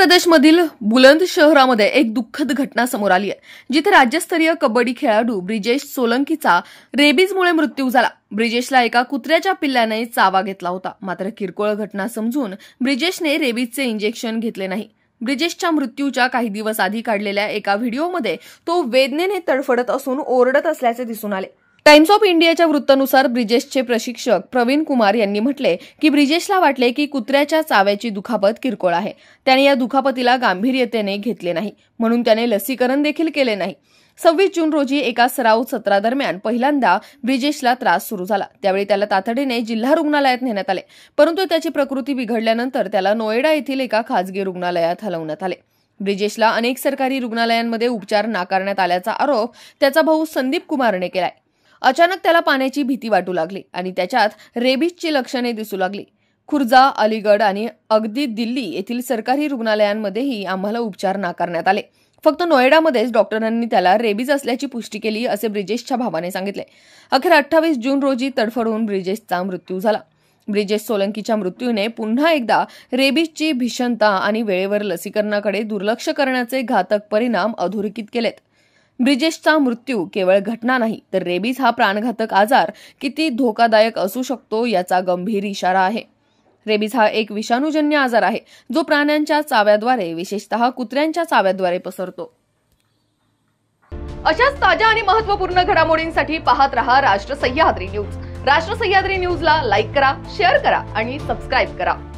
प्रदेशमधील बुलंद शहरामध्ये एक दुःखद घटना समोर आली आहे, जिथे राज्यस्तरीय कबड्डी खेळाडू ब्रिजेश सोलंकीचा रेबीजमुळे मृत्यू झाला। ब्रिजेशला एका कुत्र्याच्या पिल्ल्याने चावा घेतला होता, मात्र किरकोळ घटना समजून ब्रिजेशने रेबीजचे इंजेक्शन घेतले नाही। ब्रिजेशच्या मृत्यूच्या काही दिवस आधी काढलेल्या एका व्हिडिओमध्ये तो वेदनेने तडफडत असून ओरडत असल्याचे दिसून आले। टाइम्स ऑफ इंडियाच्या वृत्तानुसार ब्रिजेशचे प्रशिक्षक प्रवीण कुमार यांनी म्हटले की ब्रिजेशला वाटले की कुत्र्याच्या चाव्याची दुखापत किरकोळ आहे। त्याने या दुखापतीला गांभीर्यतेने घेतले नाही, म्हणून त्याने लसीकरण देखील केले नाही। 26 जून रोजी एका सराव सत्रादरम्यान पहिल्यांदा ब्रिजेशला त्रास सुरू झाला। त्यावेळी त्याला तातडीने जिल्हा रुग्णालयात नेण्यात आले, परंतु त्याची प्रकृती बिघडल्यानंतर त्याला नोएडा येथील एका खासगी रुग्णालयात हलवण्यात आले। ब्रिजेशला अनेक सरकारी रुग्णालयांमध्ये उपचार नाकारण्यात आल्याचा आरोप त्याचा भाऊ संदीप कुमारने केलाय। अचानक त्याला पाण्याची भीती वाटू लागली आणि त्याच्यात रेबीजची लक्षणे दिसू लागली। खुर्जा, अलीगड आणि अगदी दिल्ली येथील सरकारी रुग्णालयांमध्येही आम्हाला उपचार नाकारण्यात आले। फक्त नोएडामध्येच डॉक्टरांनी त्याला रेबीज असल्याची पुष्टी केली, असे ब्रिजेशच्या भावाने सांगितले। अखेर 28 जून रोजी तडफडून ब्रिजेशचा मृत्यू झाला। ब्रिजेश सोलंकीच्या मृत्यूने पुन्हा एकदा रेबीजची भीषणता आणि वेळेवर लसीकरणाकडे दुर्लक्ष करण्याचे घातक परिणाम अधोरेखित केलेत। ब्रिजेशचा मृत्यू केवळ घटना नाही, तर रेबीज हा प्राणघातक आजार किती धोकादायक असू शकतो याचा गंभीर इशारा आहे। रेबीज हा एक विषाणूजन्य आजार आहे, जो प्राण्यांच्या चाव्याद्वारे, विशेषतः कुत्र्यांच्या चाव्याद्वारे पसरतो। अशाच ताज्या आणि महत्त्वपूर्ण घडामोडींसाठी पाहत रहा राष्ट्र सह्याद्री न्यूज। राष्ट्र सह्याद्री न्यूजला लाईक करा, शेअर करा आणि सबस्क्राइब करा।